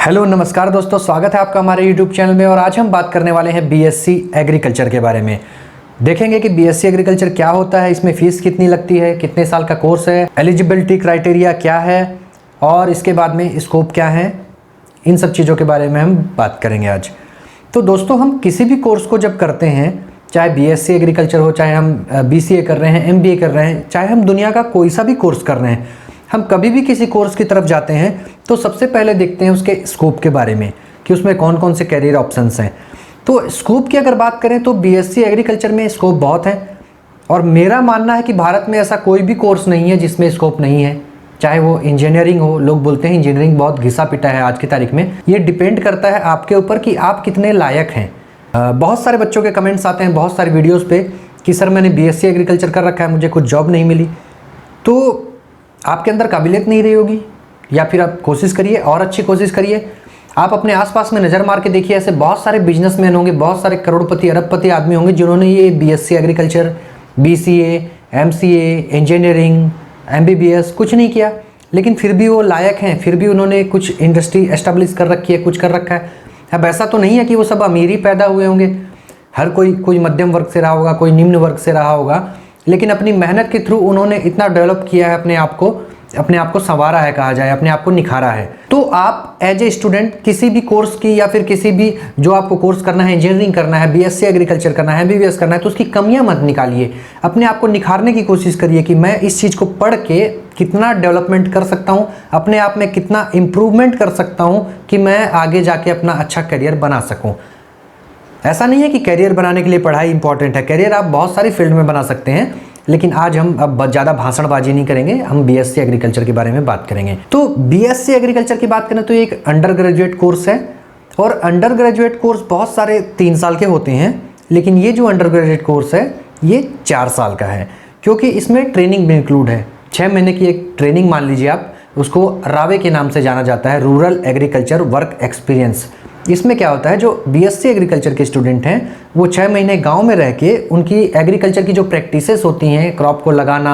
Hello नमस्कार दोस्तों, स्वागत है आपका हमारे यूट्यूब चैनल में। और आज हम बात करने वाले हैं बीएससी एग्रीकल्चर के बारे में। देखेंगे कि बीएससी एग्रीकल्चर क्या होता है, इसमें फ़ीस कितनी लगती है, कितने साल का कोर्स है, एलिजिबिलिटी क्राइटेरिया क्या है और इसके बाद में स्कोप क्या है। इन सब चीज़ों के बारे में हम बात करेंगे आज। तो दोस्तों, हम किसी भी कोर्स को जब करते हैं, चाहे बीएससी एग्रीकल्चर हो, चाहे हम बीसीए कर रहे हैं, एमबीए कर रहे हैं, चाहे हम दुनिया का कोई सा भी कोर्स कर रहे हैं, हम कभी भी किसी कोर्स की तरफ जाते हैं तो सबसे पहले देखते हैं उसके स्कोप के बारे में कि उसमें कौन कौन से कैरियर ऑप्शंस हैं। तो स्कोप की अगर बात करें तो बीएससी एग्रीकल्चर में स्कोप बहुत है और मेरा मानना है कि भारत में ऐसा कोई भी कोर्स नहीं है जिसमें स्कोप नहीं है। चाहे वो इंजीनियरिंग हो, लोग बोलते हैं इंजीनियरिंग बहुत घिसा पिटा है आज की तारीख में। ये डिपेंड करता है आपके ऊपर कि आप कितने लायक हैं। बहुत सारे बच्चों के कमेंट्स आते हैं बहुत सारे वीडियोज़ पे कि सर मैंने बीएससी एग्रीकल्चर कर रखा है, मुझे कुछ जॉब नहीं मिली। तो आपके अंदर काबिलियत नहीं रही होगी, या फिर आप कोशिश करिए और अच्छी कोशिश करिए। आप अपने आसपास में नज़र मार के देखिए, ऐसे बहुत सारे बिजनेसमैन होंगे, बहुत सारे करोड़पति अरबपति आदमी होंगे जिन्होंने ये BSc agriculture, BCA, MCA, engineering, MBBS कुछ नहीं किया, लेकिन फिर भी वो लायक हैं, फिर भी उन्होंने कुछ इंडस्ट्री एस्टेब्लिश कर रखी है, कुछ कर रखा है। अब ऐसा तो नहीं है कि वो सब अमीर ही पैदा हुए होंगे, हर कोई मध्यम वर्ग से रहा होगा, कोई निम्न वर्ग से रहा होगा, लेकिन अपनी मेहनत के थ्रू उन्होंने इतना डेवलप किया है, अपने आप को संवारा है, कहा जाए अपने आप को निखारा है। तो आप एज ए स्टूडेंट किसी भी कोर्स की या फिर किसी भी जो आपको कोर्स करना है, इंजीनियरिंग करना है, बीएससी एग्रीकल्चर करना है, एमबीबीएस करना है, तो उसकी कमियां मत निकालिए। अपने आप को निखारने की कोशिश करिए कि मैं इस चीज़ को पढ़ के कितना डेवलपमेंट कर सकता हूँ, अपने आप में कितना इम्प्रूवमेंट कर सकता हूँ कि मैं आगे जाके अपना अच्छा करियर बना सकूँ। ऐसा नहीं है कि करियर बनाने के लिए पढ़ाई इंपॉर्टेंट है, करियर आप बहुत सारी फील्ड में बना सकते हैं, लेकिन आज हम अब ज़्यादा भाषणबाजी नहीं करेंगे, हम बीएससी एग्रीकल्चर के बारे में बात करेंगे। तो बीएससी एग्रीकल्चर की बात करें तो ये एक अंडर ग्रेजुएट कोर्स है और अंडर ग्रेजुएट कोर्स बहुत सारे 3 साल के होते हैं, लेकिन ये जो अंडर ग्रेजुएट कोर्स है ये 4 साल का है, क्योंकि इसमें ट्रेनिंग भी इंक्लूड है। 6 महीने की एक ट्रेनिंग मान लीजिए आप, उसको रावे के नाम से जाना जाता है, रूरल एग्रीकल्चर वर्क एक्सपीरियंस। इसमें क्या होता है, जो बीएससी एग्रीकल्चर के स्टूडेंट हैं वो 6 महीने गांव में रह के उनकी एग्रीकल्चर की जो प्रैक्टिसेस होती हैं, क्रॉप को लगाना,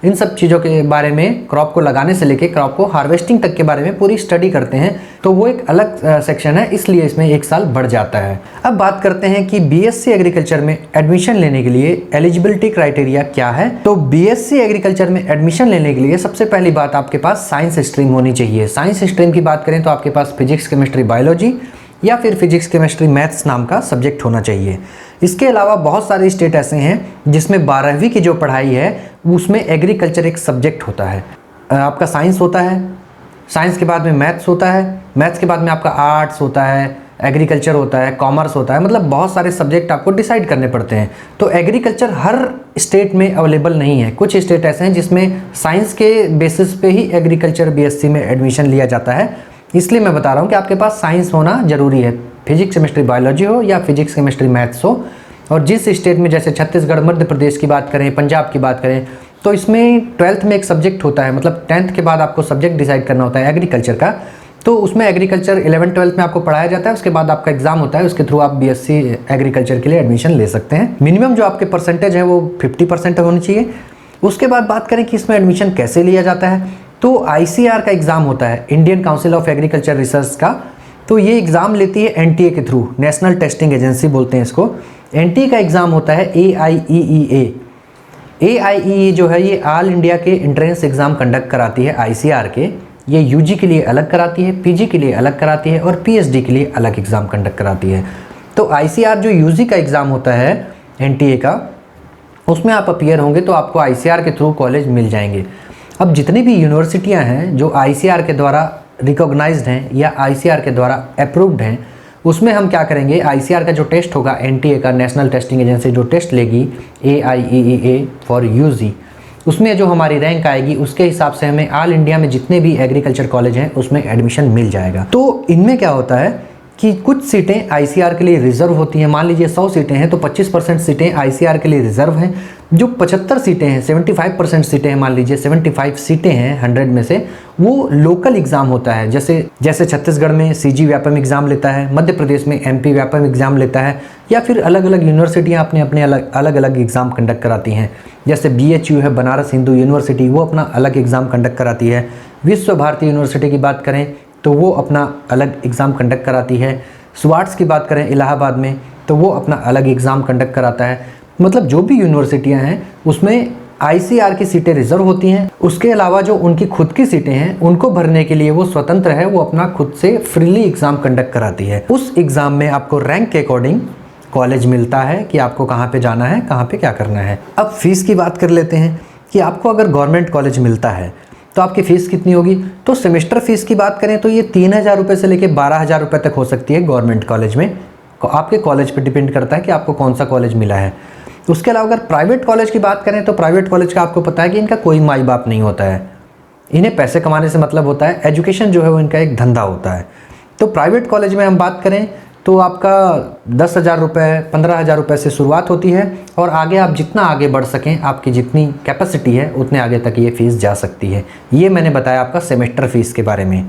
इन सब चीज़ों के बारे में, क्रॉप को लगाने से लेके क्रॉप को हार्वेस्टिंग तक के बारे में पूरी स्टडी करते हैं। तो वो एक अलग सेक्शन है, इसलिए इसमें 1 साल बढ़ जाता है। अब बात करते हैं कि बीएससी एग्रीकल्चर में एडमिशन लेने के लिए एलिजिबिलिटी क्राइटेरिया क्या है। तो बीएससी एग्रीकल्चर में एडमिशन लेने के लिए सबसे पहली बात, आपके पास साइंस स्ट्रीम होनी चाहिए। साइंस स्ट्रीम की बात करें तो आपके पास फिजिक्स, केमिस्ट्री, बायोलॉजी या फिर फिजिक्स, केमिस्ट्री, मैथ्स नाम का सब्जेक्ट होना चाहिए। इसके अलावा बहुत सारे स्टेट ऐसे हैं जिसमें 12वीं की जो पढ़ाई है उसमें एग्रीकल्चर एक सब्जेक्ट होता है। आपका साइंस होता है, साइंस के बाद में मैथ्स होता है, मैथ्स के बाद में आपका आर्ट्स होता है, एग्रीकल्चर होता है, कॉमर्स होता है, मतलब बहुत सारे सब्जेक्ट आपको डिसाइड करने पड़ते हैं। तो एग्रीकल्चर हर स्टेट में अवेलेबल नहीं है। कुछ स्टेट ऐसे हैं जिसमें साइंस के बेसिस पे ही एग्रीकल्चर बीएससी में एडमिशन लिया जाता है, इसलिए मैं बता रहा हूँ कि आपके पास साइंस होना जरूरी है, फिजिक्स, केमिस्ट्री, बायोलॉजी हो या फिजिक्स, केमिस्ट्री, मैथ्स हो। और जिस स्टेट में, जैसे छत्तीसगढ़, मध्य प्रदेश की बात करें, पंजाब की बात करें, तो इसमें 12th में एक सब्जेक्ट होता है, मतलब 10th के बाद आपको सब्जेक्ट डिसाइड करना होता है एग्रीकल्चर का। तो उसमें एग्रीकल्चर 11th 12th में आपको पढ़ाया जाता है, उसके बाद आपका एग्जाम होता है, उसके थ्रू आप बीएससी एग्रीकल्चर के लिए एडमिशन ले सकते हैं। मिनिमम जो आपके परसेंटेज है वो 50% होनी चाहिए। उसके बाद बात करें कि इसमें एडमिशन कैसे लिया जाता है, तो आईसीआर का एग्ज़ाम होता है, Indian council of agriculture research का। तो ये एग्ज़ाम लेती है एनटीए के थ्रू, नेशनल टेस्टिंग एजेंसी बोलते हैं इसको। एनटीए का एग्ज़ाम होता है एआईईईए। एआईईई जो है ये ऑल इंडिया के एंट्रेंस एग्ज़ाम कंडक्ट कराती है आईसीआर के। ये यूजी के लिए अलग कराती है, पीजी के लिए अलग कराती है और पीएचडी के लिए अलग एग्ज़ाम कंडक्ट कराती है। तो आईसीआर जो यूजी का एग्ज़ाम होता है एनटीए का, उसमें आप अपीयर होंगे तो आपको आईसीआर के थ्रू कॉलेज मिल जाएंगे। अब जितनी भी यूनिवर्सिटियां हैं जो आईसीआर के द्वारा रिकॉग्नाइज्ड हैं या आईसीआर के द्वारा अप्रूव्ड हैं, उसमें हम क्या करेंगे, आईसीआर का जो टेस्ट होगा, एनटीए का, नेशनल टेस्टिंग एजेंसी जो टेस्ट लेगी एआईईईए फॉर यूजी, उसमें जो हमारी रैंक आएगी उसके हिसाब से हमें ऑल इंडिया में जितने भी एग्रीकल्चर कॉलेज हैं उसमें एडमिशन मिल जाएगा। तो इनमें क्या होता है कि कुछ सीटें आईसीआर के लिए रिजर्व होती हैं। मान लीजिए 100 सीटें हैं तो 25% सीटें आईसीआर के लिए रिजर्व हैं। जो 75 सीटें हैं, 75% सीटें हैं, मान लीजिए 75 सीटें हैं 100 में से, वो लोकल एग्ज़ाम होता है। जैसे छत्तीसगढ़ में सीजी व्यापम एग्ज़ाम लेता है, मध्य प्रदेश में एमपी व्यापम एग्ज़ाम लेता है, या फिर अलग अलग यूनिवर्सिटियाँ अपने अलग अलग एग्ज़ाम कंडक्ट कराती हैं। जैसे बीएचयू है, बनारस हिंदू यूनिवर्सिटी, वो अपना अलग एग्ज़ाम कंडक्ट कराती है। विश्व भारती यूनिवर्सिटी की बात करें तो वो अपना अलग एग्ज़ाम कंडक्ट कराती है। स्वाट्स की बात करें इलाहाबाद में, तो वो अपना अलग एग्ज़ाम कंडक्ट कराता है। मतलब जो भी यूनिवर्सिटियाँ हैं उसमें ICAR की सीटें रिजर्व होती हैं। उसके अलावा जो उनकी खुद की सीटें हैं उनको भरने के लिए वो स्वतंत्र है, वो अपना खुद से फ्रीली एग्ज़ाम कंडक्ट कराती है। उस एग्ज़ाम में आपको रैंक के अकॉर्डिंग कॉलेज मिलता है कि आपको कहाँ पे जाना है, कहाँ पे क्या करना है। अब फीस की बात कर लेते हैं कि आपको अगर गवर्नमेंट कॉलेज मिलता है तो आपकी फ़ीस कितनी होगी। तो सेमेस्टर फ़ीस की बात करें तो ये 3,000 रुपये से लेकर 12,000 रुपये तक हो सकती है गवर्नमेंट कॉलेज में। आपके कॉलेज पे डिपेंड करता है कि आपको कौन सा कॉलेज मिला है। उसके अलावा अगर प्राइवेट कॉलेज की बात करें तो प्राइवेट कॉलेज का आपको पता है कि इनका कोई माई बाप नहीं होता है, इन्हें पैसे कमाने से मतलब होता है। एजुकेशन जो है वो इनका एक धंधा होता है। तो प्राइवेट कॉलेज में हम बात करें तो आपका 10,000 रुपये 15,000 रुपये से शुरुआत होती है और आगे आप जितना आगे बढ़ सकें, आपकी जितनी कैपेसिटी है उतने आगे तक ये फ़ीस जा सकती है। ये मैंने बताया आपका सेमेस्टर फ़ीस के बारे में।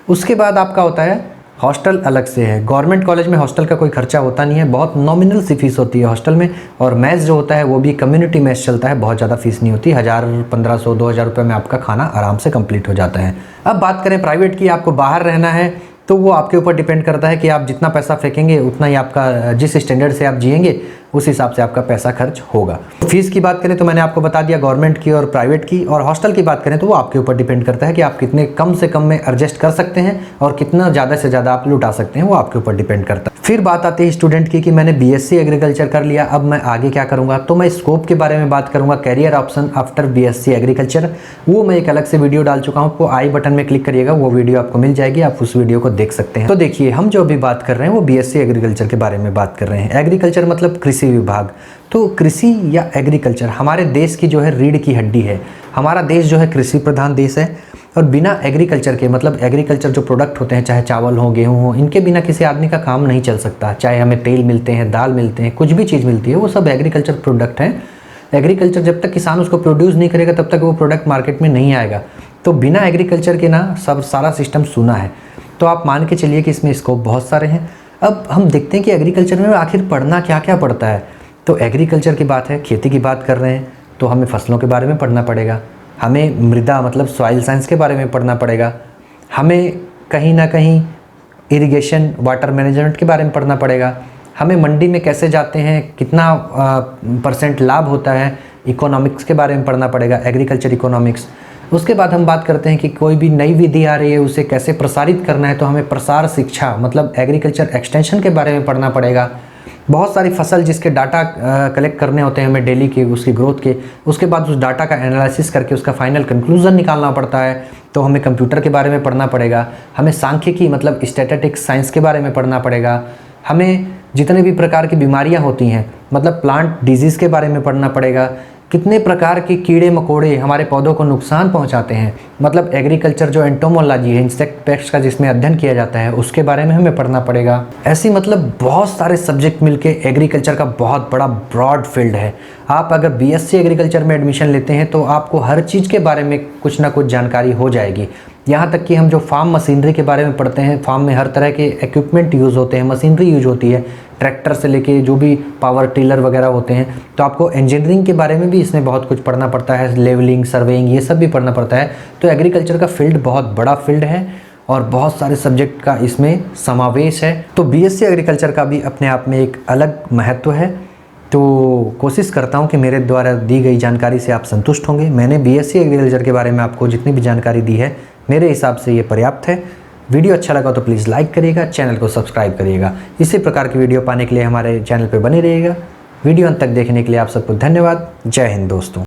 उसके बाद आपका होता है हॉस्टल अलग से है। गवर्नमेंट कॉलेज में हॉस्टल का कोई खर्चा होता नहीं है, बहुत नॉमिनल सी फीस होती है हॉस्टल में। और मैस जो होता है वो भी कम्युनिटी मैस चलता है, बहुत ज़्यादा फीस नहीं होती। 1,000 1,500 2,000 रुपये में आपका खाना आराम से कंप्लीट हो जाता है। अब बात करें प्राइवेट की, आपको बाहर रहना है तो वो आपके ऊपर डिपेंड करता है कि आप जितना पैसा फेंकेंगे उतना ही आपका, जिस स्टैंडर्ड से आप जिएंगे उस हिसाब से आपका पैसा खर्च होगा। फीस की बात करें तो मैंने आपको बता दिया गवर्नमेंट की और प्राइवेट की। और हॉस्टल की बात करें तो वो आपके ऊपर डिपेंड करता है कि आप कितने कम से कम में एडजस्ट कर सकते हैं और कितना ज़्यादा से ज़्यादा आप लुटा सकते हैं, वो आपके ऊपर डिपेंड करता है। फिर बात आती है स्टूडेंट की कि मैंने BSc एग्रीकल्चर कर लिया, अब मैं आगे क्या करूँगा। तो मैं स्कोप के बारे में बात करूँगा, career option after BSc agriculture. वो मैं एक अलग से वीडियो डाल चुका हूँ, आपको आई बटन में क्लिक करिएगा, वो वीडियो आपको मिल जाएगी, आप उस वीडियो को देख सकते हैं। तो देखिए, हम जो अभी बात कर रहे हैं वो BSc एग्रीकल्चर के बारे में बात कर रहे हैं। एग्रीकल्चर मतलब कृषि विभाग। तो कृषि या एग्रीकल्चर हमारे देश की जो है रीढ़ की हड्डी है। हमारा देश जो है कृषि प्रधान देश है और बिना एग्रीकल्चर के, मतलब एग्रीकल्चर जो प्रोडक्ट होते हैं, चाहे चावल हो, गेहूं हो, इनके बिना किसी आदमी का काम नहीं चल सकता। चाहे हमें तेल मिलते हैं, दाल मिलते हैं, कुछ भी चीज़ मिलती है, वो सब एग्रीकल्चर प्रोडक्ट हैं। एग्रीकल्चर जब तक किसान उसको प्रोड्यूस नहीं करेगा तब तक वो प्रोडक्ट मार्केट में नहीं आएगा। तो बिना एग्रीकल्चर के ना सब सारा सिस्टम सूना है। तो आप मान के चलिए कि इसमें स्कोप बहुत सारे हैं। अब हम देखते हैं कि एग्रीकल्चर में आखिर पढ़ना क्या क्या पड़ता है। तो एग्रीकल्चर की बात है, खेती की बात कर रहे हैं तो हमें फसलों के बारे में पढ़ना पड़ेगा, हमें मृदा मतलब सॉइल साइंस के बारे में पढ़ना पड़ेगा, हमें कहीं ना कहीं इरिगेशन वाटर मैनेजमेंट के बारे में पढ़ना पड़ेगा, हमें मंडी में कैसे जाते हैं, कितना % लाभ होता है, इकोनॉमिक्स के बारे में पढ़ना पड़ेगा, एग्रीकल्चर इकोनॉमिक्स। उसके बाद हम बात करते हैं कि कोई भी नई विधि आ रही है उसे कैसे प्रसारित करना है, तो हमें प्रसार शिक्षा मतलब एग्रीकल्चर एक्सटेंशन के बारे में पढ़ना पड़ेगा। बहुत सारी फसल जिसके डाटा कलेक्ट करने होते हैं हमें डेली के, उसकी ग्रोथ के, उसके बाद उस डाटा का एनालिसिस करके उसका फाइनल कंक्लूजन निकालना पड़ता है। तो हमें कंप्यूटर के बारे में पढ़ना पड़ेगा, हमें सांख्यिकी मतलब स्टैटिस्टिक्स साइंस के बारे में पढ़ना पड़ेगा, हमें जितने भी प्रकार की बीमारियां होती हैं मतलब प्लांट डिजीज़ के बारे में पढ़ना पड़ेगा, कितने प्रकार के कीड़े मकोड़े हमारे पौधों को नुकसान पहुंचाते हैं, मतलब एग्रीकल्चर जो एंटोमोलॉजी है, इंसेक्ट पेस्ट का जिसमें अध्ययन किया जाता है, उसके बारे में हमें पढ़ना पड़ेगा। ऐसी मतलब बहुत सारे सब्जेक्ट मिलके एग्रीकल्चर का बहुत बड़ा ब्रॉड फील्ड है। आप अगर BSc एग्रीकल्चर में एडमिशन लेते हैं तो आपको हर चीज़ के बारे में कुछ ना कुछ जानकारी हो जाएगी। यहाँ तक कि हम जो फार्म मशीनरी के बारे में पढ़ते हैं, फार्म में हर तरह के इक्विपमेंट यूज़ होते हैं, मशीनरी यूज होती है, ट्रैक्टर से लेके जो भी पावर टिलर वगैरह होते हैं। तो आपको इंजीनियरिंग के बारे में भी इसमें बहुत कुछ पढ़ना पड़ता है, लेवलिंग, सर्वेइंग, ये सब भी पढ़ना पड़ता है। तो एग्रीकल्चर का फील्ड बहुत बड़ा फील्ड है और बहुत सारे सब्जेक्ट का इसमें समावेश है। तो BSc एग्रीकल्चर का भी अपने आप में एक अलग महत्व है। तो कोशिश करता हूँ कि मेरे द्वारा दी गई जानकारी से आप संतुष्ट होंगे। मैंने BSc एग्रीकल्चर के बारे में आपको जितनी भी जानकारी दी है मेरे हिसाब से ये पर्याप्त है। वीडियो अच्छा लगा तो प्लीज़ लाइक करिएगा, चैनल को सब्सक्राइब करिएगा। इसी प्रकार की वीडियो पाने के लिए हमारे चैनल पर बने रहिएगा। वीडियो अंत तक देखने के लिए आप सबको धन्यवाद। जय हिंद दोस्तों।